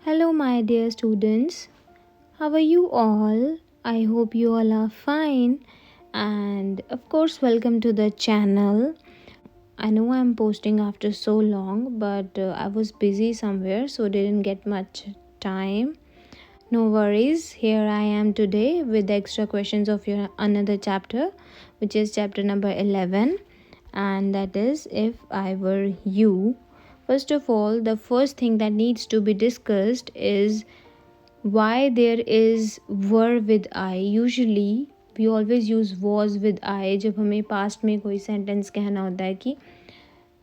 Hello, my dear students. How are you all? I hope you all are fine. And of course, welcome to the channel. I know I'm posting after so long, but I was busy somewhere, so didn't get much time. No worries. Here I am today with the extra questions of your another chapter, which is chapter number 11, and that is If I Were You. First of all, the first thing that needs to be discussed is why there is were with I. Usually we always use was with I जब हमें past में कोई sentence कहना होता है कि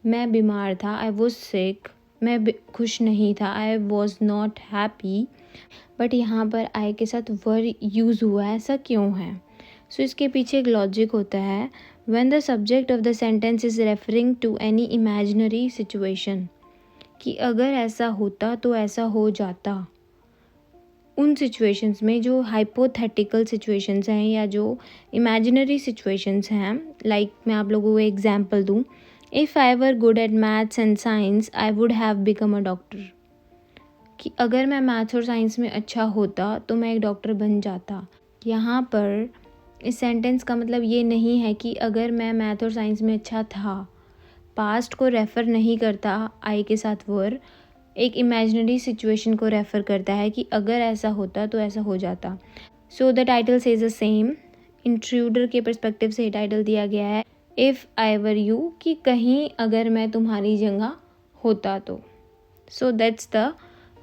मैं बीमार था, I was sick, मैं खुश नहीं था, I was not happy. But यहाँ पर आई के साथ वर यूज़ हुआ है, ऐसा क्यों है? सो इसके पीछे एक लॉजिक होता है. When the subject of the sentence is referring to any imaginary situation, कि अगर ऐसा होता तो ऐसा हो जाता. उन सिचुएशंस में जो हाइपोथेटिकल सिचुएशंस हैं या जो इमेजिनरी सिचुएशंस हैं, लाइक मैं आप लोगों को एग्जांपल दूं. If I were good at maths and science I would have become a doctor. कि अगर मैं मैथ्स और साइंस में अच्छा होता तो मैं एक डॉक्टर बन जाता. यहाँ पर इस सेंटेंस का मतलब ये नहीं है कि अगर मैं मैथ और साइंस में अच्छा था. पास्ट को रेफ़र नहीं करता आई के साथ वर, एक इमेजिनरी सिचुएशन को रेफ़र करता है कि अगर ऐसा होता तो ऐसा हो जाता. So the title says the same. Intruder के पर्सपेक्टिव से टाइटल दिया गया है इफ़ आई वर यू, कि कहीं अगर मैं तुम्हारी जगह होता तो. So that's the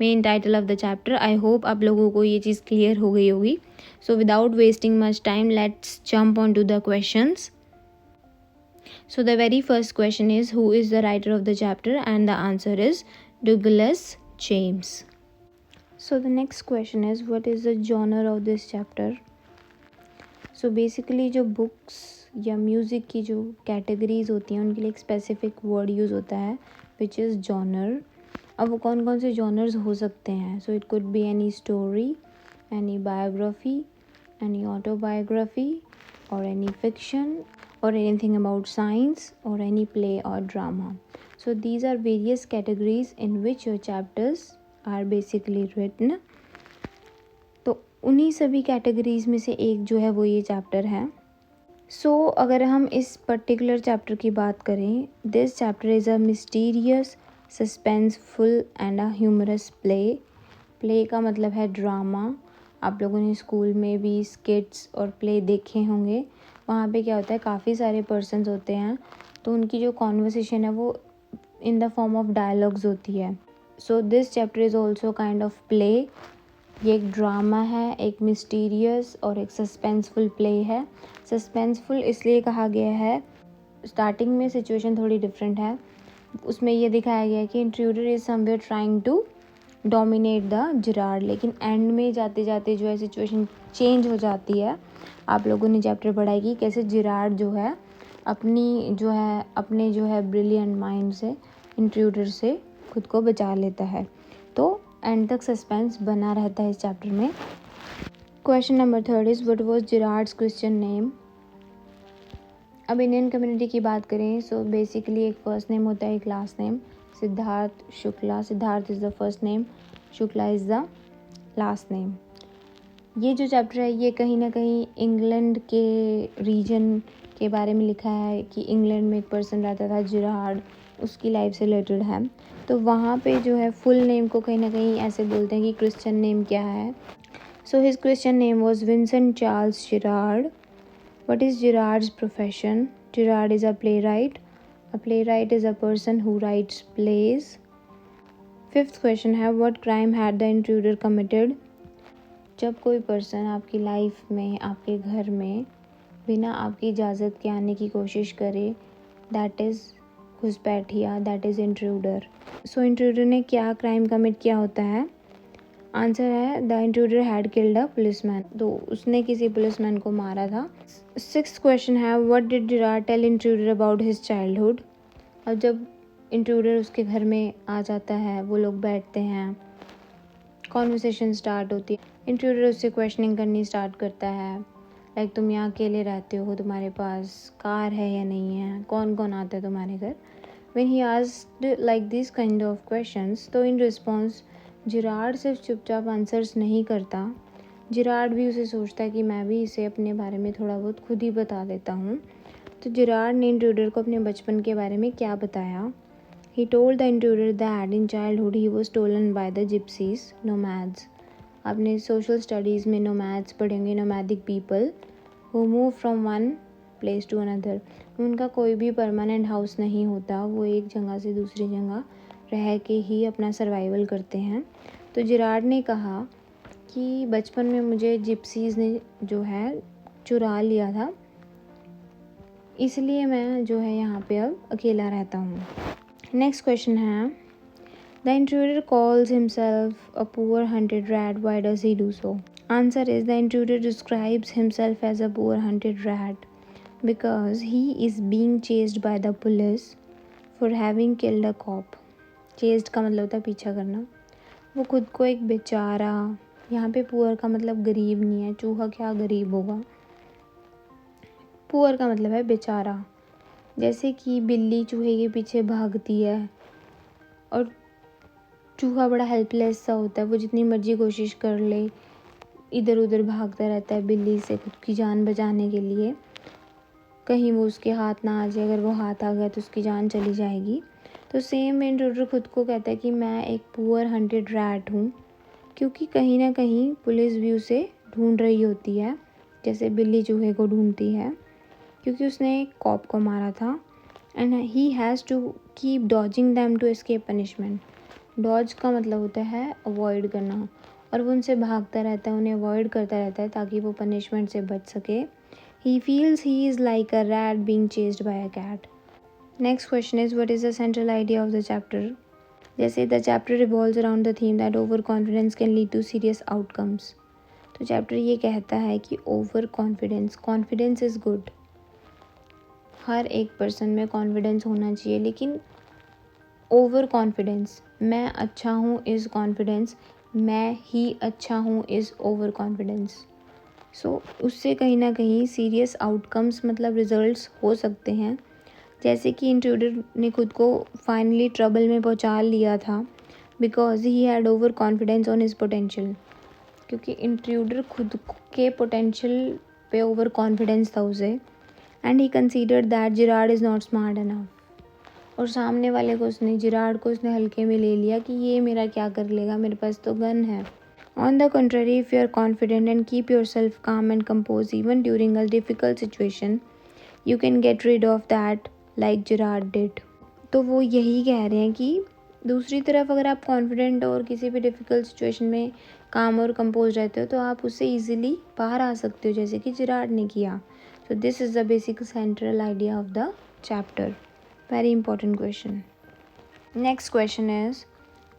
main title of the chapter. I hope आप लोगों को ये चीज़ क्लियर हो गई होगी. So without wasting much time let's jump on to the questions. So the very first question is, who is the writer of the chapter? And the answer is Douglas James. So the next question is, what is the genre of this chapter? So basically जो books या music की जो categories होती हैं उनके लिए एक specific word use होता है which is genre. अब वो कौन कौन से genres हो सकते हैं? So it could be any story, any biography, any autobiography, or any fiction, or anything about science, or any play or drama. So these are various categories in which your chapters are basically written. तो उन्हीं सभी categories में से एक जो है वो ये चैप्टर है. सो अगर हम इस पर्टिकुलर चैप्टर की बात करें, this chapter is a mysterious, suspenseful and a humorous play. Play का मतलब है ड्रामा. आप लोगों ने स्कूल में भी स्किट्स और प्ले देखे होंगे. वहाँ पे क्या होता है, काफ़ी सारे पर्सन्स होते हैं तो उनकी जो कॉन्वर्सेशन है वो in the form of dialogues होती है. So this chapter is also kind of play. ये एक ड्रामा है, एक मिस्टीरियस और एक सस्पेंसफुल प्ले है. सस्पेंसफुल इसलिए कहा गया है, स्टार्टिंग में सिचुएशन थोड़ी डिफरेंट है. उसमें ये दिखाया गया है कि intruder is somewhere trying to dominate the Gerrard, लेकिन एंड में जाते जाते जो है सिचुएशन चेंज हो जाती है. आप लोगों ने चैप्टर पढ़ा है कि कैसे जिरार्ड जो है अपने जो है ब्रिलियंट माइंड से इंट्रूडर से खुद को बचा लेता है. तो एंड तक सस्पेंस बना रहता है इस चैप्टर में. Question number 3 is, what was Girard's Christian name? अब इंडियन कम्युनिटी की बात करें, सो बेसिकली एक फर्स्ट नेम होता है, एक last name. Siddharth Shukla. Siddharth is the first name, Shukla is the last name. ये जो चैप्टर है ये कहीं ना कहीं इंग्लैंड के रीजन के बारे में लिखा है कि इंग्लैंड में एक पर्सन रहता था जिरार्ड, उसकी लाइफ से रिलेटेड है. तो वहाँ पे जो है फुल नेम को कहीं ना कहीं ऐसे बोलते हैं कि क्रिश्चियन नेम क्या है. So his Christian name was Vincent Charles Gerrard. What is Girard's profession? Girard is a playwright. A playwright is a person who writes plays. Fifth question है, what crime had the intruder committed? जब कोई person आपकी life में, आपके घर में बिना आपकी इजाज़त के आने की कोशिश करे, दैट इज़ घुसपैठिया, that is intruder. So intruder ने क्या क्राइम कमिट किया होता है? आंसर है the intruder had killed a policeman. तो उसने किसी पुलिसमैन को मारा था. सिक्स्थ क्वेश्चन है, what did Girard tell intruder about his childhood? अब जब इंट्रूडर उसके घर में आ जाता है, वो लोग बैठते हैं, कॉन्वर्सेशन स्टार्ट होती है. इंट्रूडर उससे क्वेश्चनिंग करनी स्टार्ट करता है, लाइक तुम यहाँ अकेले रहते हो, तुम्हारे पास कार है या नहीं है, कौन कौन आता है तुम्हारे घर. When he asked like this kind of questions, तो इन रिस्पॉन्स जिराड सिर्फ चुपचाप आंसर्स नहीं करता, जिराड भी उसे सोचता है कि मैं भी इसे अपने बारे में थोड़ा बहुत खुद ही बता देता हूँ। तो जिराड ने इंट्रूडर को अपने बचपन के बारे में क्या बताया? He told the intruder that in childhood he was stolen by the gypsies, nomads. आपने सोशल स्टडीज़ में nomads पढ़ेंगे, nomadic people who move from one place to another. उनका कोई भी परमानेंट हाउस नहीं होता, वो एक जगह से दूसरी जगह रह के ही अपना सर्वाइवल करते हैं। तो जिराड ने कहा कि बचपन में मुझे जिप्सीज़ ने जो है चुरा लिया था, इसलिए मैं जो है यहाँ पे अब अकेला रहता हूँ। नेक्स्ट क्वेश्चन है, the intruder calls himself a poor hunted rat, why does he do so? Answer is the intruder describes himself as a poor hunted rat because he is being chased by the police for having killed a cop. Chased का मतलब होता है पीछा करना। वो खुद को एक बेचारा, यहाँ पे पुअर का मतलब गरीब नहीं है, चूहा क्या गरीब होगा, पुअर का मतलब है बेचारा। जैसे कि बिल्ली चूहे के पीछे भागती है और चूहा बड़ा हेल्पलेस सा होता है, वो जितनी मर्जी कोशिश कर ले इधर उधर भागता रहता है बिल्ली से खुद की जान बचाने के लिए, कहीं वो उसके हाथ ना आ जाए, अगर वो हाथ आ गया तो उसकी जान चली जाएगी। तो सेम इंट्रूडर खुद को कहता है कि मैं एक पुअर हंटेड रैट हूँ, क्योंकि कहीं ना कहीं पुलिस भी उसे ढूंढ रही होती है, जैसे बिल्ली चूहे को ढूंढती है, क्योंकि उसने एक कॉप को मारा था। And he has to keep dodging them to escape punishment. Dodge का मतलब होता है अवॉइड करना, और वो उनसे भागता रहता है, उन्हें अवॉइड करता रहता है ताकि वो पनिशमेंट से बच सके। He feels he is like a rat being chased by a cat. Next question is, what is the central idea of the chapter? जैसे the chapter revolves around the theme that over confidence can lead to serious outcomes. तो chapter ये कहता है कि over confidence, confidence is good, हर एक person में confidence होना चाहिए, लेकिन ओवर कॉन्फिडेंस, मैं अच्छा हूँ इज़ कॉन्फिडेंस, मैं ही अच्छा हूँ इज़ ओवर कॉन्फिडेंस। सो उससे कहीं ना कहीं सीरियस आउटकम्स मतलब रिजल्ट्स हो सकते हैं। जैसे कि इंट्रूडर ने खुद को फाइनली ट्रबल में पहुँचा लिया था because he had over confidence on his potential, क्योंकि इंट्रूडर खुद के पोटेंशियल पे ओवर कॉन्फिडेंस था उसे। And he considered that Gerrard is not smart enough, और सामने वाले को उसने, जिराड को उसने हल्के में ले लिया कि ये मेरा क्या कर लेगा, मेरे पास तो गन है। On the contrary, if you are confident and keep your self calm and compose even during a difficult situation, you can get rid of that like Girard did. तो वो यही कह रहे हैं कि दूसरी तरफ अगर आप कॉन्फिडेंट और किसी भी डिफ़िकल्ट सिचुएशन में काम और कंपोज रहते हो तो आप उससे ईजिली बाहर आ सकते हो, जैसे कि जिराड ने किया। So this is the basic central idea of the chapter. Very important question. Next question is,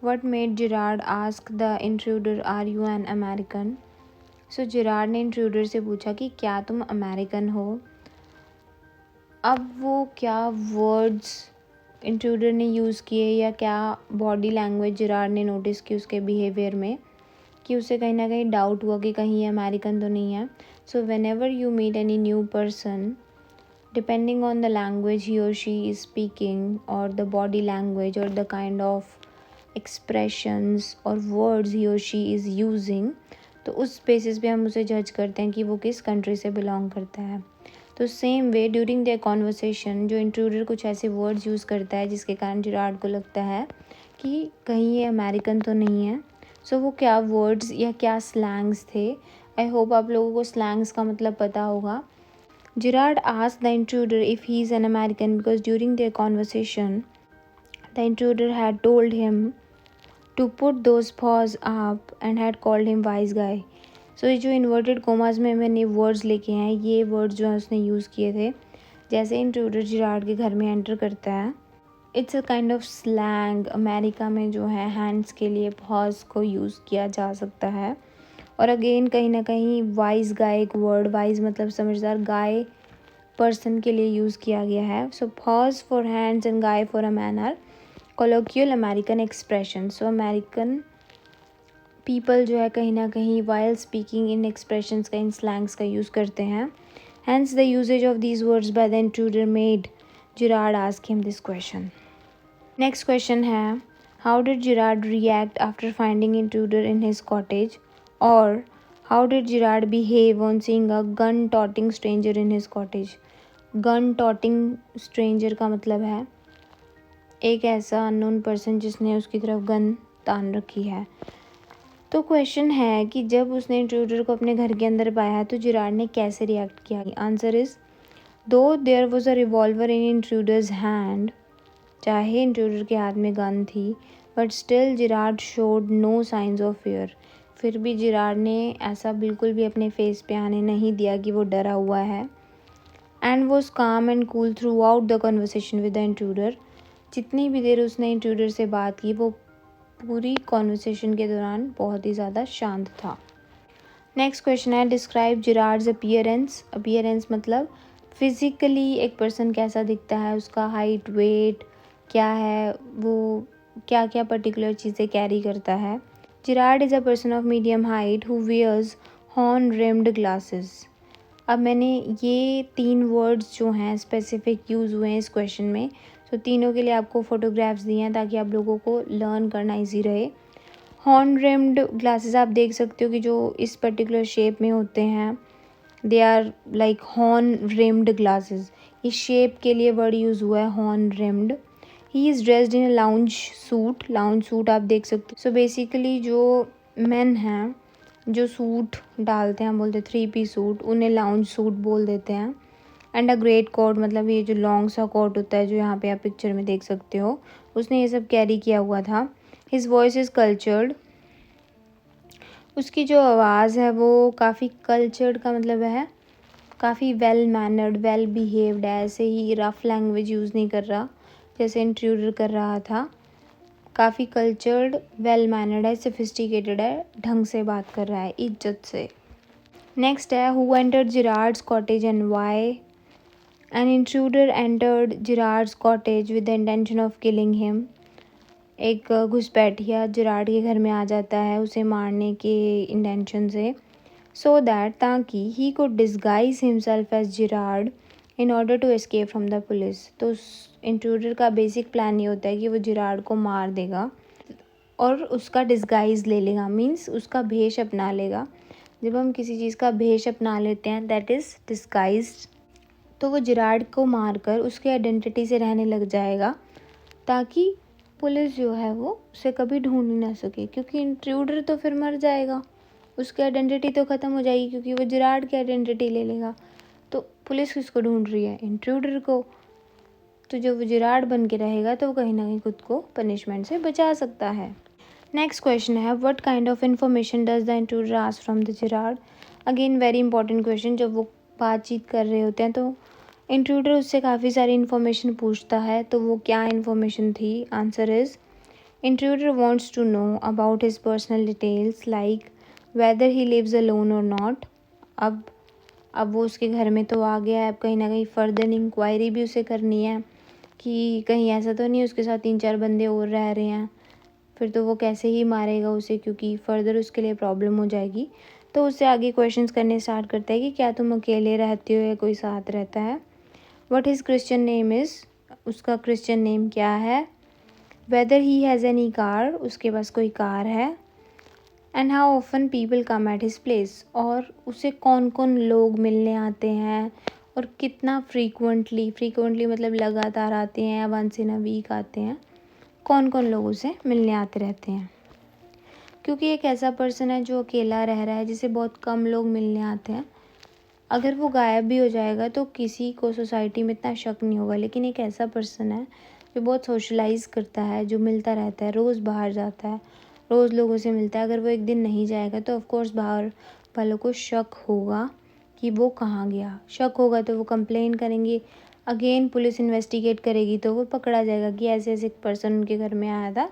what made Gerard ask the intruder, are you an American? So Gerard ने intruder से पूछा कि क्या तुम अमेरिकन हो? अब वो क्या वर्ड्स इंट्रूडर ने यूज़ किए या क्या बॉडी लैंग्वेज जिराड ने नोटिस की उसके बिहेवियर में, कि उसे कहीं ना कहीं डाउट हुआ कि कहीं ये अमेरिकन तो नहीं है। So whenever you meet any new person, depending on the language he और शी इज़ स्पीकिंग और द बॉडी लैंग्वेज और द काइंड ऑफ एक्सप्रेशंस और वर्ड्स ही और शी इज़ यूजिंग, तो उस बेसिस पे हम उसे जज करते हैं कि वो किस कंट्री से बिलोंग करता है। तो same way during their conversation जो इंट्रूडर कुछ ऐसे वर्ड्स यूज़ करता है जिसके कारण जिराड को लगता है कि कहीं ये अमेरिकन तो नहीं है। सो वो क्या वर्ड्स या क्या स्लैंग्स थे? आई होप आप लोगों को स्लैंग्स का मतलब पता होगा। Girard asked the intruder if he is an American because during their conversation the intruder had told him to put those paws up and had called him wise guy. So ये जो inverted commas में मैंने words लेके हैं, ये words जो है उसने यूज़ किए थे जैसे इंट्रूडर जिराड के घर में एंटर करता है। It's a kind of slang. America में जो है हैंड्स के लिए पॉज को यूज़ किया जा सकता है। और अगेन कहीं ना कहीं वाइज गाय एक वर्ड, वाइज मतलब समझदार, गाय पर्सन के लिए यूज़ किया गया है। So paws for hands and guy for a man are colloquial American expression. So American people जो है कहीं ना कहीं वाइल स्पीकिंग इन एक्सप्रेशंस का, इन स्लैंग्स का यूज़ करते हैं। Hence the usages of these words by the intruder made Gerrard ask him this question. Next question है, How did Gerard react after finding intruder in his cottage? Or how did Gerard behave on seeing a gun-toting stranger in his cottage? Gun-toting stranger का मतलब है एक ऐसा unknown person जिसने उसकी तरफ gun तान रखी है। तो क्वेश्चन है कि जब उसने इंट्रूडर को अपने घर के अंदर पाया तो जिराड ने कैसे रिएक्ट किया। Answer is though there was a revolver in intruder's hand, चाहे इंट्रूडर के हाथ में गन थी, but still Gerrard showed no signs of fear. फिर भी जिराड ने ऐसा बिल्कुल भी अपने फेस पे आने नहीं दिया कि वो डरा हुआ है। एंड वॉज काम and cool through out the conversation with the intruder. जितनी भी देर उसने इंट्रूडर से बात की वो पूरी कॉन्वर्सेशन के दौरान बहुत ही ज़्यादा शांत था। नेक्स्ट क्वेश्चन है डिस्क्राइब जिराड्स अपीयरेंस। अपीयरेंस मतलब फिज़िकली एक पर्सन कैसा दिखता है, उसका हाइट वेट क्या है, वो क्या क्या पर्टिकुलर चीज़ें कैरी करता है। Gerrard is a person of medium height who wears horn rimmed glasses. अब मैंने ये 3 वर्ड्स जो हैं स्पेसिफिक यूज़ हुए हैं इस क्वेश्चन में, तो तीनों के लिए आपको फ़ोटोग्राफ्स दिए हैं ताकि आप लोगों को लर्न करना इजी रहे। हॉर्न रिम्ड ग्लासेस आप देख सकते हो कि जो इस पर्टिकुलर शेप में होते हैं, they are like horn rimmed glasses. इस शेप के लिए वर्ड यूज़ हुआ है horn rimmed. He is dressed in a lounge suit. Lounge suit आप देख सकते हो। सो बेसिकली जो मेन हैं जो सूट डालते हैं, बोलते 3 पीस सूट, उन्हें लाउंज सूट बोल देते हैं। एंड अ ग्रेट कोट मतलब ये जो लॉन्ग सा कोट होता है जो यहाँ पे आप पिक्चर में देख सकते हो, उसने ये सब कैरी किया हुआ था। His voice is cultured. उसकी जो आवाज़ है वो काफ़ी कल्चर्ड का मतलब है काफ़ी वेल मैनर्ड, वेल बिहेव्ड है। ऐसे ही रफ लैंग्वेज यूज़ नहीं कर रहा जैसे इंट्रूडर कर रहा था। काफ़ी कल्चर्ड, वेल मैनर्ड है, सोफिस्टिकेटेड है, ढंग से बात कर रहा है, इज्जत से। नेक्स्ट है who entered Girard's cottage and why. An intruder entered Girard's cottage with the intention of killing him. एक घुसपैठिया जिराड के घर में आ जाता है उसे मारने के इंटेंशन से, सो दैट ताकि he could disguise himself as Gerrard in order to escape from the police. तो उस इंट्रूडर का बेसिक प्लान ये होता है कि वो जिराड को मार देगा और उसका डिस्गाइज ले लेगा, मीन्स उसका भेष अपना लेगा। जब हम किसी चीज़ का भेष अपना लेते हैं दैट इज़ डिस्गाइज्ड। तो वो जिराड को मारकर उसके आइडेंटिटी से रहने लग जाएगा ताकि पुलिस जो है वो उसे कभी ढूंढ ही ना सके, क्योंकि इंट्रूडर तो फिर मर जाएगा, उसकी आइडेंटिटी तो ख़त्म हो जाएगी क्योंकि वो जिराड की आइडेंटिटी ले लेगा। तो पुलिस किसको ढूंढ रही है? इंट्रूडर को। तो जो वो जिराड बन के रहेगा तो वो कहीं ना कहीं खुद को पनिशमेंट से बचा सकता है। नेक्स्ट क्वेश्चन है what kind of information does the intruder ask from the Gerard. Again very important question. जब वो बातचीत कर रहे होते हैं तो इंट्रूडर उससे काफ़ी सारी इन्फॉर्मेशन पूछता है, तो वो क्या इन्फॉर्मेशन थी? Answer is intruder wants to know about his personal details like whether he lives alone और नॉट। अब वो उसके घर में तो आ गया है, अब कहीं ना कहीं फर्दर इंक्वायरी भी उसे करनी है कि कहीं ऐसा तो नहीं उसके साथ 3-4 बंदे और रह रहे हैं, फिर तो वो कैसे ही मारेगा उसे क्योंकि फर्दर उसके लिए प्रॉब्लम हो जाएगी। तो उससे आगे क्वेश्चंस करने स्टार्ट करता है कि क्या तुम अकेले रहते हो या कोई साथ रहता है। What his Christian name is, उसका क्रिश्चियन नेम क्या है। Weather he has any car, उसके पास कोई कार है। And how often people come at his place, और उसे कौन कौन लोग मिलने आते हैं और कितना फ्रीक्वेंटली मतलब लगातार आते हैं या वंस इन अ वीक आते हैं, कौन कौन लोग उसे मिलने आते रहते हैं। क्योंकि एक ऐसा पर्सन है जो अकेला रह रहा है, जिसे बहुत कम लोग मिलने आते हैं, अगर वो गायब भी हो जाएगा तो किसी को सोसाइटी में इतना शक नहीं होगा। लेकिन एक ऐसा पर्सन है जो बहुत सोशलाइज करता है, जो मिलता रहता है, रोज़ बाहर जाता है, रोज़ लोगों से मिलता है, अगर वो एक दिन नहीं जाएगा तो ऑफकोर्स बाहर वालों को शक होगा कि वो कहाँ गया। शक होगा तो वो कंप्लेन करेंगे, अगेन पुलिस इन्वेस्टिगेट करेगी तो वो पकड़ा जाएगा कि ऐसे ऐसे एक पर्सन उनके घर में आया था,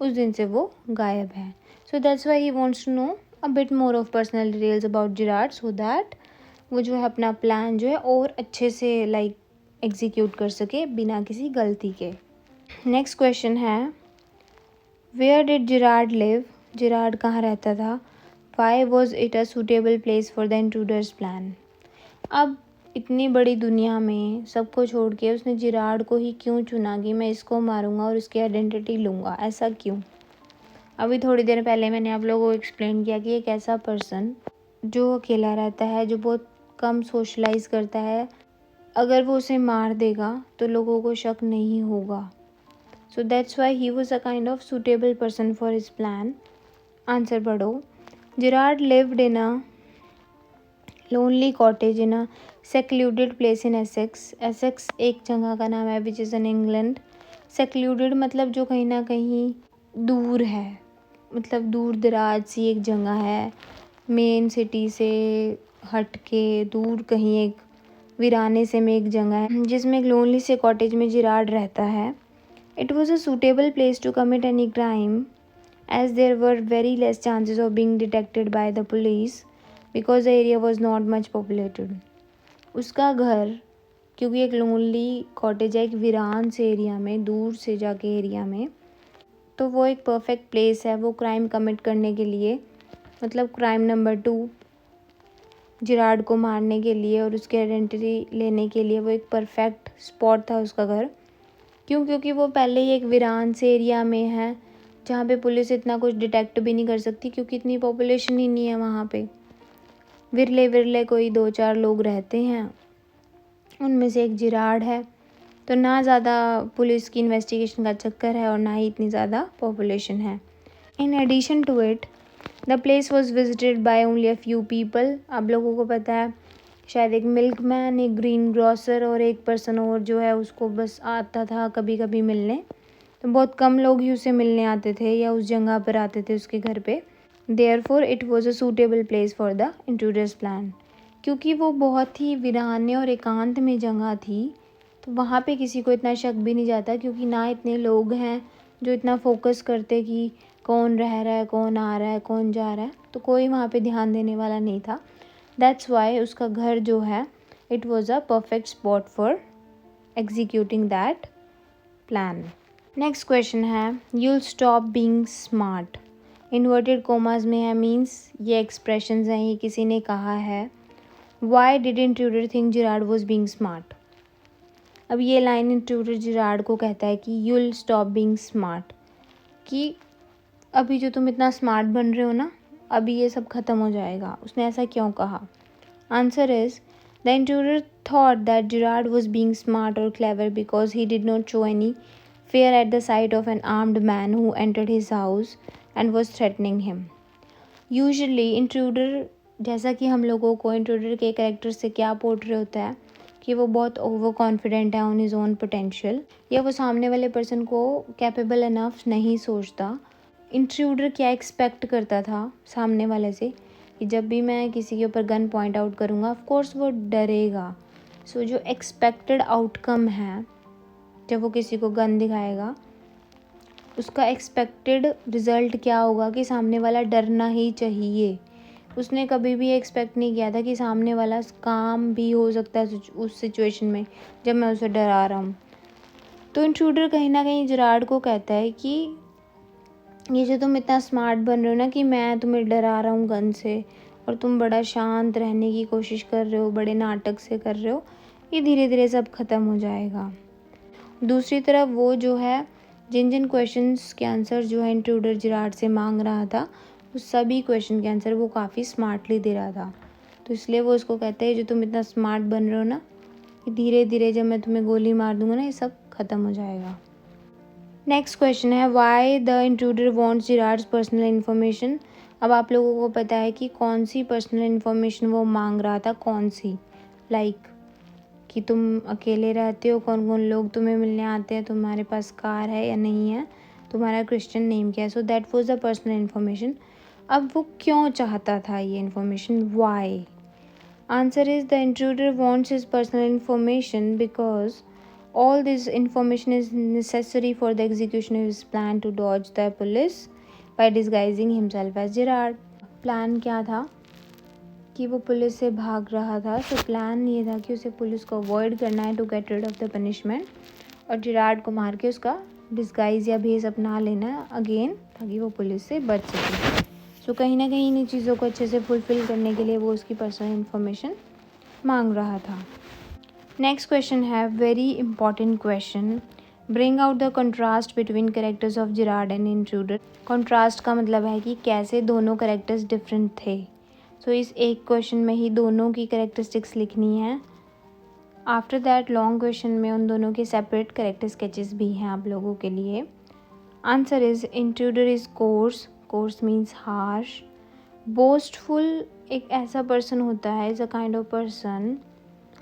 उस दिन से वो गायब है। So that's why he wants to know a bit more of personal details about Gerrard, so that वो जो है अपना प्लान जो है और अच्छे से लाइक एग्जीक्यूट कर सके बिना किसी गलती के। नेक्स्ट क्वेश्चन है where did Gerrard live, Gerrard कहाँ रहता था। Why was it a suitable place for the intruder's plan. अब इतनी बड़ी दुनिया में सबको छोड़ के उसने जिराड को ही क्यों चुना कि मैं इसको मारूंगा और इसकी आइडेंटिटी लूँगा, ऐसा क्यों? अभी थोड़ी देर पहले मैंने आप लोगों को एक्सप्लेन किया कि एक ऐसा पर्सन जो अकेला रहता है, जो बहुत कम सोशलाइज करता है, अगर वो उसे मार देगा तो लोगों को शक नहीं होगा. So that's why he was a kind of suitable person for his plan. Answer पढ़ो. Girard lived in a lonely cottage in a secluded place in Essex. Essex एक जगह का नाम है which is in England. Secluded मतलब जो कहीं ना कहीं दूर है, मतलब दूर दराज सी एक जगह है, मेन सिटी से हट के दूर कहीं एक वीराने से में एक जगह है जिसमें एक लोनली से कॉटेज में जिराड रहता है. It was a suitable place to commit any crime as there were very less chances of being detected by the police because the area was not much populated. उसका घर क्योंकि एक lonely cottage है एक वीरान से एरिया में, दूर से जाके एरिया में, तो वो एक परफेक्ट प्लेस है वो क्राइम कमिट करने के लिए, मतलब क्राइम नंबर 2 जिराड को मारने के लिए और उसकी आइडेंटिटी लेने के लिए वो एक परफेक्ट स्पॉट था उसका घर. क्यों? क्योंकि वो पहले ही एक वीरान से एरिया में है जहाँ पे पुलिस इतना कुछ डिटेक्ट भी नहीं कर सकती क्योंकि इतनी पॉपुलेशन ही नहीं है वहाँ पे. विरले कोई 2-4 लोग रहते हैं, उनमें से एक जिराड है, तो ना ज़्यादा पुलिस की इन्वेस्टिगेशन का चक्कर है और ना ही इतनी ज़्यादा पॉपुलेशन है. In addition to it the place was visited by only a few people. आप लोगों को पता है शायद एक मिल्कमैन, एक ग्रीन ग्रॉसर और एक पर्सन और जो है उसको बस आता था कभी कभी मिलने, तो बहुत कम लोग ही उसे मिलने आते थे या उस जगह पर आते थे उसके घर पे. Therefore it was a suitable place for the intruder's plan. क्योंकि वो बहुत ही वीरान्य और एकांत में जगह थी तो वहाँ पे किसी को इतना शक भी नहीं जाता क्योंकि ना इतने लोग हैं जो इतना फोकस करते कि कौन रह रहा है, कौन आ रहा है, कौन जा रहा है, तो कोई वहाँ पे ध्यान देने वाला नहीं था. दैट्स वाई उसका घर जो है it was a perfect spot for executing that plan. Next question है you'll stop being smart. Inverted commas में है, मीन्स ये एक्सप्रेशंस हैं, ये किसी ने कहा है. Why did intruder think Gerard was being smart. अब ये लाइन इंट्रूडर जिराड को कहता है कि यूल स्टॉप बीइंग स्मार्ट, कि अभी जो तुम इतना स्मार्ट बन रहे हो ना, अभी ये सब ख़त्म हो जाएगा. उसने ऐसा क्यों कहा? Answer is the intruder thought that Girard was being smart और clever because he did not show any fear at the sight of an armed man who entered his house and was threatening him. Usually intruder, जैसा कि हम लोगों को intruder के character से क्या portray होता है कि वो बहुत ओवर कॉन्फिडेंट है ऑन हिज ओन पोटेंशियल, या वो सामने वाले पर्सन को कैपेबल इनफ नहीं सोचता. इंट्रूडर क्या एक्सपेक्ट करता था सामने वाले से कि जब भी मैं किसी के ऊपर गन पॉइंट आउट करूँगा ऑफकोर्स वो डरेगा. सो जो एक्सपेक्टेड आउटकम है जब वो किसी को गन दिखाएगा उसका एक्सपेक्टेड रिज़ल्ट क्या होगा कि सामने वाला डरना ही चाहिए. उसने कभी भी एक्सपेक्ट नहीं किया था कि सामने वाला काम भी हो सकता है उस सिचुएशन में जब मैं उसे डरा रहा हूँ. तो इंट्रूडर कहीं ना कहीं जिराड को कहता है कि ये जो तुम इतना स्मार्ट बन रहे हो ना कि मैं तुम्हें डरा रहा हूँ गन से और तुम बड़ा शांत रहने की कोशिश कर रहे हो, बड़े नाटक से कर रहे हो, ये धीरे धीरे सब ख़त्म हो जाएगा. दूसरी तरफ वो जो है जिन जिन क्वेश्चंस के आंसर जो है इंट्रूडर जिराड से मांग रहा था उस सभी क्वेश्चन के आंसर वो काफ़ी स्मार्टली दे रहा था. तो इसलिए वो उसको कहते हैं जो तुम इतना स्मार्ट बन रहे हो ना, कि धीरे धीरे जब मैं तुम्हें गोली मार दूंगा ना ये सब ख़त्म हो जाएगा. नेक्स्ट क्वेश्चन है why the intruder wants Girard's personal information. अब आप लोगों को पता है कि कौन सी पर्सनल इन्फॉर्मेशन वो मांग रहा था, कौन सी, लाइक कि तुम अकेले रहते हो, कौन कौन लोग तुम्हें मिलने आते हैं, तुम्हारे पास कार है या नहीं है, तुम्हारा क्रिश्चियन नेम क्या है. So that was the personal information. अब वो क्यों चाहता था ये information, why? Answer is the intruder wants his personal information because all this information is necessary for the execution of his plan to dodge the police by disguising himself as Gerard. Plan क्या था कि वो police से भाग रहा था. तो plan ये था कि उसे पुलिस को अवॉइड करना है to get rid of the punishment, और जिराड को मार के उसका डिस्गाइज या भेस अपना लेना है अगेन ताकि वो पुलिस से बच सके. सो कहीं ना कहीं इन चीज़ों को अच्छे से फुलफ़िल करने के लिए वो उसकी पर्सनल इन्फॉर्मेशन मांग रहा था। नेक्स्ट क्वेश्चन है very important question, bring out the contrast between characters of Gerard and intruder. Contrast का मतलब है कि कैसे दोनों कैरेक्टर्स डिफरेंट थे। सो इस एक क्वेश्चन में ही दोनों की कैरेक्टरिस्टिक्स लिखनी है। आफ्टर दैट लॉन्ग क्वेश्चन में उन दोनों के सेपरेट कैरेक्टर स्केचेस भी हैं आप लोगों के लिए। Answer is intruder is course, course means harsh. Boastful एक ऐसा पर्सन होता है, is a kind of person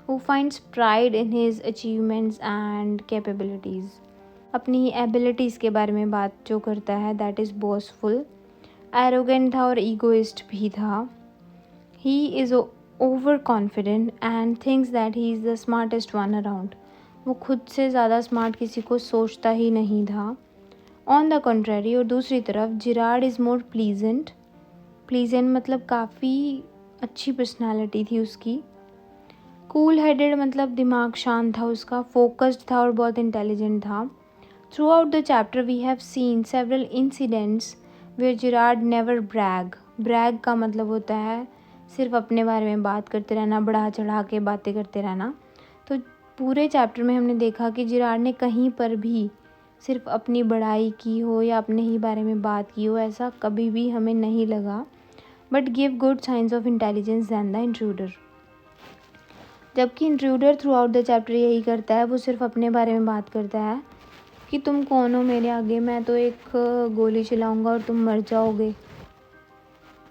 who finds pride in his achievements and capabilities। अपनी एबिलिटीज़ के बारे में बात जो करता है दैट इज़ boastful। एरोगेंट था और ईगोइस्ट भी था। He is over confident and thinks that he is the smartest one around. वो खुद से ज़्यादा स्मार्ट किसी को सोचता ही नहीं था। ऑन द कंट्रेरी, और दूसरी तरफ Gerard is more pleasant. Pleasant मतलब काफ़ी अच्छी पर्सनालिटी थी उसकी। कूल हेडेड मतलब दिमाग शांत था उसका, फोकस्ड था और बहुत इंटेलिजेंट था। Throughout the chapter we have seen several incidents where Gerrard never brag. Brag का मतलब होता है सिर्फ अपने बारे में बात करते रहना, बढ़ा चढ़ा के बातें करते रहना। तो पूरे चैप्टर में हमने देखा कि जिराड ने कहीं पर भी सिर्फ अपनी बड़ाई की हो या अपने ही बारे में बात की हो, ऐसा कभी भी हमें नहीं लगा। But give good signs of intelligence than the intruder. जबकि intruder throughout the chapter यही करता है, वो सिर्फ अपने बारे में बात करता है कि तुम कौन हो मेरे आगे, मैं तो एक गोली चलाऊंगा और तुम मर जाओगे,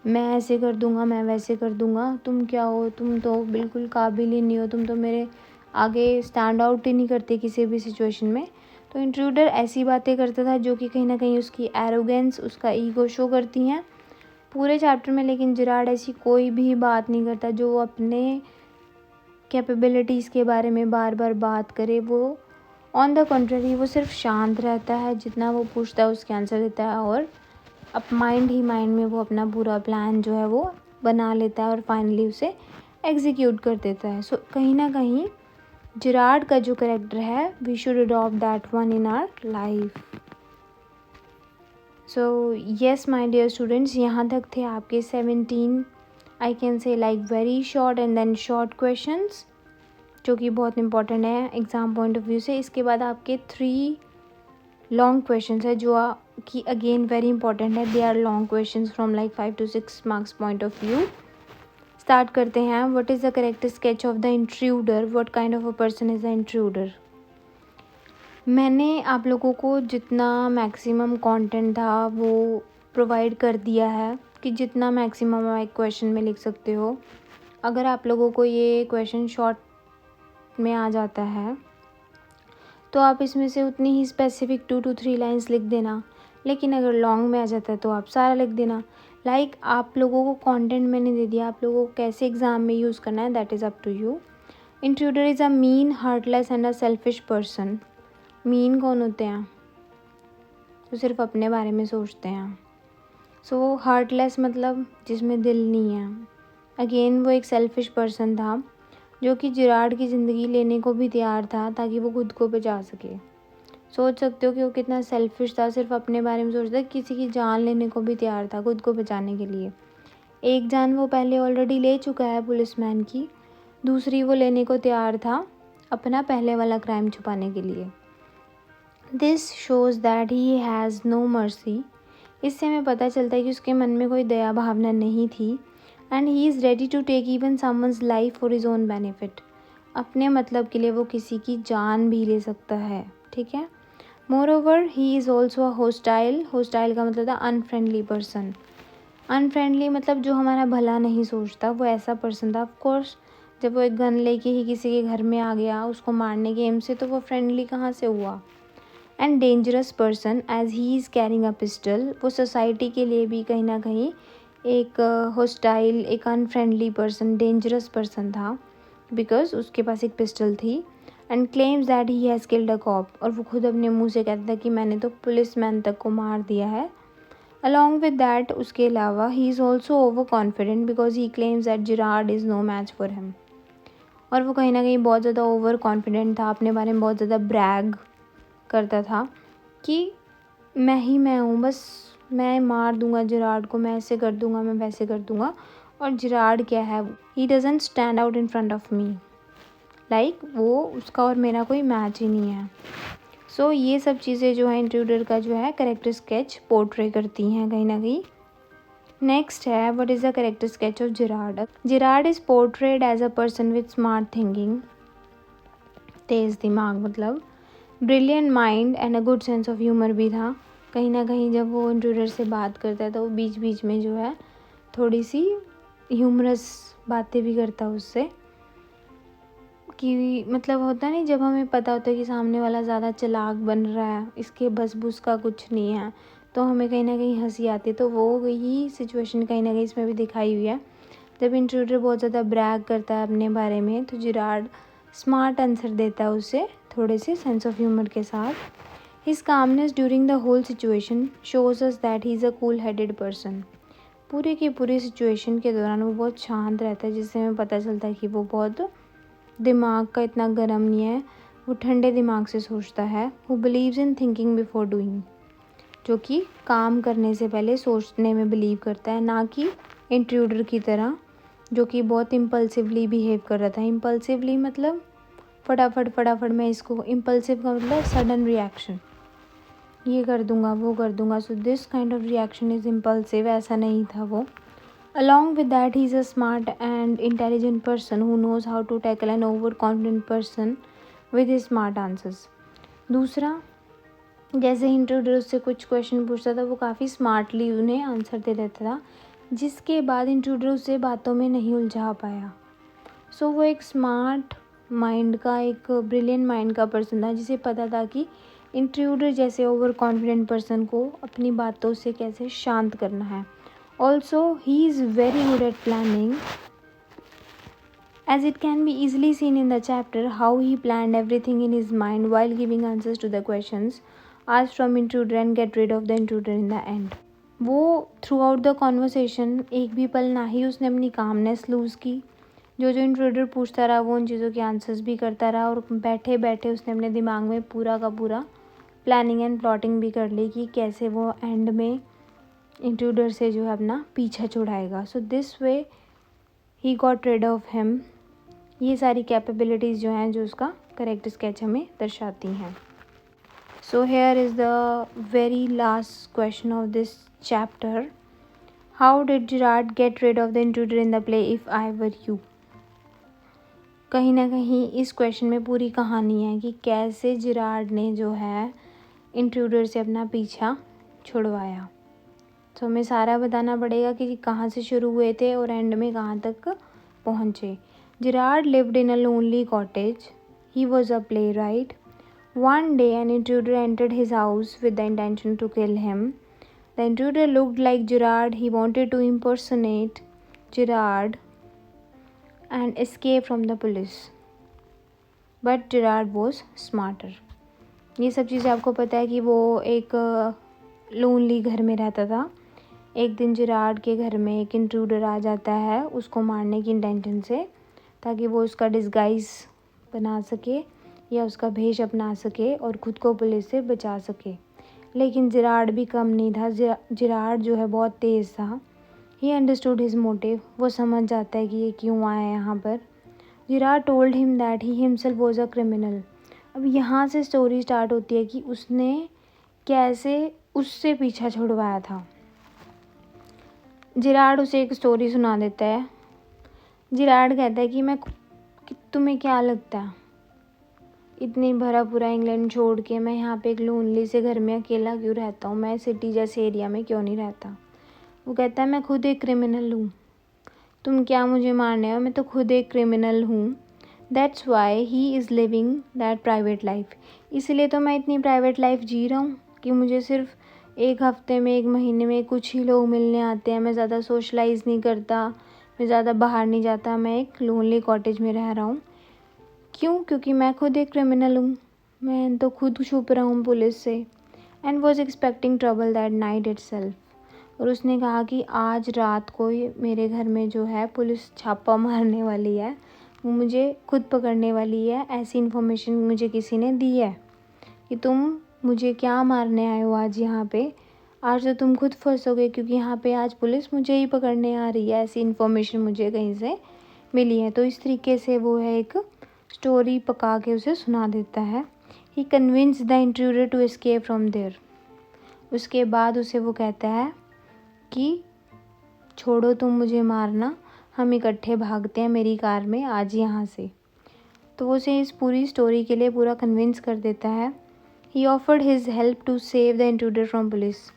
मैं ऐसे कर दूंगा, मैं वैसे कर दूंगा, तुम क्या हो, तुम तो बिल्कुल काबिल ही नहीं हो, तुम तो मेरे आगे स्टैंड आउट ही नहीं करते किसी भी सिचुएशन में। तो इंट्रूडर ऐसी बातें करता था जो कि कहीं ना कहीं उसकी एरोगेंस, उसका ईगो शो करती हैं पूरे चैप्टर में। लेकिन जिराड ऐसी कोई भी बात नहीं करता जो वो अपने कैपेबिलिटीज़ के बारे में बार बार बात करे। वो ऑन द कंट्री वो सिर्फ शांत रहता है, जितना वो पूछता है उसके आंसर देता है, और अब माइंड ही माइंड में वो अपना पूरा प्लान जो है वो बना लेता है और फाइनली उसे एग्जीक्यूट कर देता है। सो कहीं ना कहीं जिराड का जो करेक्टर है we should adopt that one in our life. So yes my dear students, यहाँ तक थे आपके 17 I can say like very short and then short questions जो कि बहुत इंपॉर्टेंट है एग्ज़ाम पॉइंट ऑफ व्यू से। इसके बाद आपके 3 लॉन्ग क्वेश्चंस है जो कि अगेन वेरी इंपॉर्टेंट है। They are long questions from like 5 to 6 marks point of view. Start करते हैं। What is the character sketch of the intruder, what kind of a person is the intruder. मैंने आप लोगों को जितना maximum content था वो प्रोवाइड कर दिया है कि जितना मैक्सिमम आप क्वेश्चन में लिख सकते हो। अगर आप लोगों को ये क्वेश्चन शॉर्ट में आ जाता है तो आप इसमें से उतनी ही स्पेसिफिक 2 to 3 लाइंस लिख देना, लेकिन अगर लॉन्ग में आ जाता है तो आप सारा लिख देना। लाइक आप लोगों को कंटेंट मैंने दे दिया, आप लोगों को कैसे एग्ज़ाम में यूज़ करना है that is up to you. Intruder is a mean, heartless and a selfish person. Mean कौन होते हैं? तो सिर्फ अपने बारे में सोचते हैं। सो हार्टलेस मतलब जिसमें दिल नहीं है। अगेन वो एक सेल्फिश पर्सन था जो कि जिराड की ज़िंदगी लेने को भी तैयार था ताकि वो खुद को बचा सके। सोच सकते हो कि वो कितना सेल्फिश था, सिर्फ अपने बारे में सोचता, किसी की जान लेने को भी तैयार था खुद को बचाने के लिए। एक जान वो पहले ऑलरेडी ले चुका है पुलिसमैन की, दूसरी वो लेने को तैयार था अपना पहले वाला क्राइम छुपाने के लिए। This shows that he has no mercy. इससे हमें पता चलता है कि उसके मन में कोई दया भावना नहीं थी। And he is ready to take even someone's life for his own benefit. अपने मतलब के लिए वो किसी की जान भी ले सकता है, ठीक है। More over he is also a hostile. Hostile का मतलब था अनफ्रेंडली पर्सन। अनफ्रेंडली मतलब जो हमारा भला नहीं सोचता, वो ऐसा पर्सन था। ऑफकोर्स जब वो एक गन लेके ही किसी के घर में आ गया उसको मारने के एम से, तो वो फ्रेंडली कहाँ से हुआ। And dangerous person as he is carrying a pistol. वो सोसाइटी के लिए भी कहीं ना कहीं एक होस्टाइल, एक अनफ्रेंडली पर्सन, डेंजरस पर्सन था बिकॉज उसके पास एक पिस्टल थी। And claims that he has killed a cop. और वो खुद अपने मुंह से कहता था कि मैंने तो पुलिस मैन तक को मार दिया है। अलॉन्ग विद दैट उसके अलावा he is also over confident because he claims that Gerrard is no match for him. और वो कहीं ना कहीं बहुत ज़्यादा ओवर कॉन्फिडेंट था, अपने बारे में बहुत ज़्यादा ब्रैग करता था कि मैं ही मैं हूँ, बस मैं मार दूंगा जिराड को, मैं ऐसे कर दूंगा, मैं वैसे कर दूंगा। और जिराड क्या है, he doesn't stand out in front of me, like वो उसका और मेरा कोई मैच ही नहीं है। सो ये सब चीज़ें जो है इंट्रूडर का जो है करेक्टर स्केच पोर्ट्रे करती हैं कहीं ना कहीं। नेक्स्ट है, what is the character sketch of Gerrard. Gerrard is portrayed as a person with smart thinking, तेज़ दिमाग मतलब, brilliant mind and a good sense of humour भी था। कहीं ना कहीं जब वो इंट्रूडर से बात करता है तो वो बीच बीच में जो है थोड़ी सी ह्यूमरस बातें भी करता है उससे, कि मतलब होता नहीं जब हमें पता होता है कि सामने वाला ज़्यादा चालाक बन रहा है, इसके बस बुस का कुछ नहीं है, तो हमें कहीं ना कहीं हंसी आती है। तो वो यही सिचुएशन कहीं ना कहीं इसमें भी दिखाई हुई है। जब इंट्रूडर बहुत ज़्यादा ब्रैग करता है अपने बारे में तो जिराड स्मार्ट आंसर देता है उसे थोड़े से सेंस ऑफ ह्यूमर के साथ। His calmness during the whole situation shows us that he is a cool headed person. पूरे की पूरी सिचुएशन के दौरान वो बहुत शांत रहता है, जिससे हमें पता चलता है कि वो बहुत दिमाग का इतना गर्म नहीं है, वो ठंडे दिमाग से सोचता है। Who believes in thinking before doing, जो कि काम करने से पहले सोचने में बिलीव करता है, ना कि इंट्रूडर की तरह जो कि बहुत इम्पल्सिवली बिहेव कर रहा था। इम्पल्सिवली मतलब फटाफट मैं इसको, इम्पल्सिव का मतलब सडन रिएक्शन, ये कर दूंगा वो कर दूंगा। So this kind of reaction is impulsive, ऐसा नहीं था वो। Along with that, he is a smart and intelligent person who knows how to tackle an overconfident person with his smart answers. दूसरा, जैसे इंट्रोड्यूस उससे कुछ क्वेश्चन पूछता था वो काफ़ी स्मार्टली उन्हें आंसर दे देता था, जिसके बाद इंट्रोड्यूस उसे बातों में नहीं उलझा पाया। सो वो एक स्मार्ट माइंड का, एक ब्रिलियंट माइंड का पर्सन था, जिसे पता था कि इंट्रूडर जैसे ओवर कॉन्फिडेंट पर्सन को अपनी बातों से कैसे शांत करना है। Also, he is very good at planning, as it can be easily seen in the chapter how he planned everything in his mind while giving answers to the questions asked from intruder and get rid of the intruder in the end. वो through out the conversation एक भी पल ना ही उसने अपनी calmness loose की। जो intruder पूछता रहा वो उन चीज़ों के आंसर्स भी करता रहा, और बैठे बैठे उसने अपने दिमाग में पूरा का पूरा प्लानिंग एंड प्लॉटिंग भी कर ली कि कैसे वो एंड में इंट्रूडर से जो है अपना पीछा छुड़ाएगा। So this way he got rid of him. ये सारी कैपेबिलिटीज़ जो हैं जो उसका करेक्ट स्केच हमें दर्शाती हैं। So here is the very last question of this chapter, how did Gerrard get rid of the intruder in the play if I were you. कहीं ना कहीं इस क्वेश्चन में पूरी कहानी है कि कैसे जिराड ने जो है इंट्रूडर से अपना पीछा छुड़वाया। तो हमें सारा बताना पड़ेगा कि कहाँ से शुरू हुए थे और एंड में कहाँ तक पहुँचे। Gerrard lived in a lonely cottage, he was a playwright. One day an intruder entered his house with the intention to kill him. The intruder looked like Gerrard, he wanted to impersonate Gerrard and escape from the police, but Gerard was smarter. ये सब चीज़ें आपको पता है कि वो एक lonely घर में रहता था। एक दिन जिराड के घर में एक इंट्रूडर आ जाता है उसको मारने की इंटेंशन से, ताकि वो उसका डिस्गाइज बना सके या उसका भेष अपना सके और ख़ुद को पुलिस से बचा सके। लेकिन जिराड भी कम नहीं था, जिराड जो है बहुत तेज़ था। ही अंडरस्टूड हिज मोटिव, वो समझ जाता है कि ये क्यों आया है यहाँ पर। Gerard told him that he himself was a criminal. अब यहाँ से स्टोरी स्टार्ट होती है कि उसने कैसे उससे पीछा छुड़वाया था। जिराड उसे एक स्टोरी सुना देता है। जिराड कहता है कि तुम्हें क्या लगता है इतनी भरा पूरा इंग्लैंड छोड़ के मैं यहाँ पे एक लोनली से घर में अकेला क्यों रहता हूँ, मैं सिटी जैसे एरिया में क्यों नहीं रहता। वो कहता है मैं खुद एक क्रिमिनल हूँ, तुम क्या मुझे मारने हो, मैं तो खुद एक क्रिमिनल हूँ। That's why he is living that private life, इसलिए तो मैं इतनी प्राइवेट लाइफ जी रहा हूँ कि मुझे सिर्फ एक हफ्ते में एक महीने में कुछ ही लोग मिलने आते हैं, मैं ज़्यादा सोशलाइज़ नहीं करता, मैं ज़्यादा बाहर नहीं जाता, मैं एक लोनली कॉटेज में रह रहा हूँ। क्यों? क्योंकि मैं खुद एक क्रिमिनल हूँ, मैं तो खुद छुप रहा हूँ पुलिस से। And was expecting trouble that night itself, और उसने कहा कि आज रात को मेरे घर में जो है पुलिस छापा मारने वाली है, वो मुझे खुद पकड़ने वाली है। ऐसी इन्फॉर्मेशन मुझे किसी ने दी है कि तुम मुझे क्या मारने आए हो आज यहाँ पे, आज तो तुम खुद फंसोगे क्योंकि यहाँ पे आज पुलिस मुझे ही पकड़ने आ रही है, ऐसी इन्फॉर्मेशन मुझे कहीं से मिली है। तो इस तरीके से वो है एक स्टोरी पका के उसे सुना देता है। He convince the intruder to escape from there. उसके बाद उसे वो कहता है कि छोड़ो तुम मुझे मारना, हम इकट्ठे भागते हैं मेरी कार में आज यहाँ से। तो वो उसे इस पूरी स्टोरी के लिए पूरा कन्विंस कर देता है। He offered his help to save the intruder from police.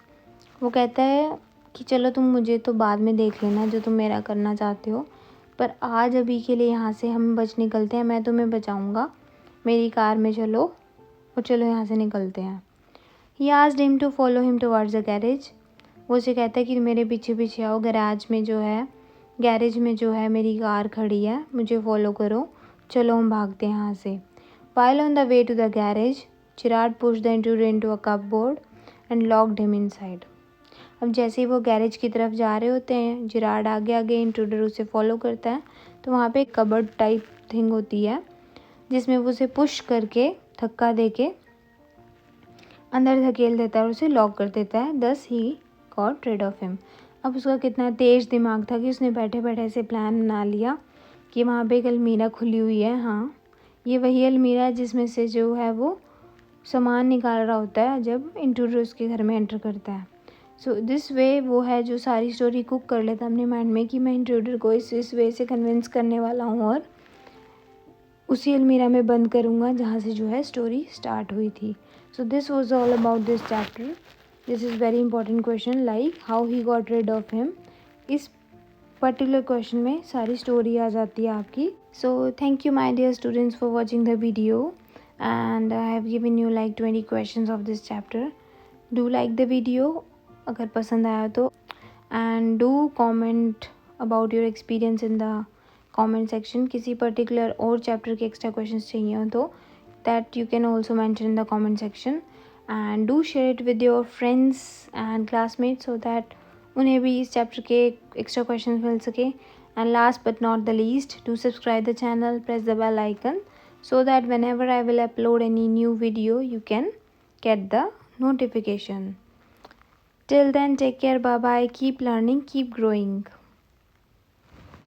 वो कहता है कि चलो तुम मुझे तो बाद में देख लेना जो तुम मेरा करना चाहते हो, पर आज अभी के लिए यहाँ से हम बच निकलते हैं, मैं तुम्हें बचाऊँगा, मेरी कार में चलो और चलो यहाँ से निकलते हैं। He asked him to follow him towards the garage. वो उसे कहता है कि मेरे पीछे पीछे आओ, गैरेज में जो है मेरी कार खड़ी है, मुझे फॉलो करो, चलो हम भागते हैं यहाँ से। While on the way to the garage, Gerard pushed the intruder into a cupboard and locked him inside. अब जैसे ही वो गैरेज की तरफ जा रहे होते हैं, जिराड आगे आगे, इंट्रूडर उसे फॉलो करता है। तो वहाँ पे एक कबर्ड टाइप थिंग होती है जिसमें वो उसे पुश करके धक्का देके अंदर धकेल देता है और उसे लॉक कर देता है। Thus he got rid of him. अब उसका कितना तेज़ दिमाग था कि उसने बैठे बैठे ऐसे प्लान बना लिया कि वहाँ पे एक अलमीरा खुली हुई है। हाँ, ये वही अलमीरा है जिसमें से जो है वो सामान निकाल रहा होता है जब इंट्रूडर उसके घर में एंटर करता है। सो दिस वे वो है जो सारी स्टोरी कुक कर लेता अपने माइंड में कि मैं इंट्रूडर को इस वे से कन्विंस करने वाला हूँ और उसी अलमीरा में बंद करूँगा जहाँ से जो है स्टोरी स्टार्ट हुई थी। So this was all about this chapter. This is very important question like how he got rid of him. इस पर्टिकुलर क्वेश्चन में सारी स्टोरी आ जाती है आपकी। So thank you my dear students for watching the video and I have given you like 20 questions of this chapter. Do like the video अगर पसंद आया तो, and do comment about your experience in the comment section. किसी particular और chapter के extra questions चाहिए हो तो that you can also mention in the comment section and do share it with your friends and classmates so that उन्हें भी इस chapter के एक्स्ट्रा क्वेश्चंस मिल सके। And last but not the least, do subscribe the channel, press the bell icon so that whenever I will upload any new video you can get the notification. Till then, take care, bye bye, keep learning, keep growing.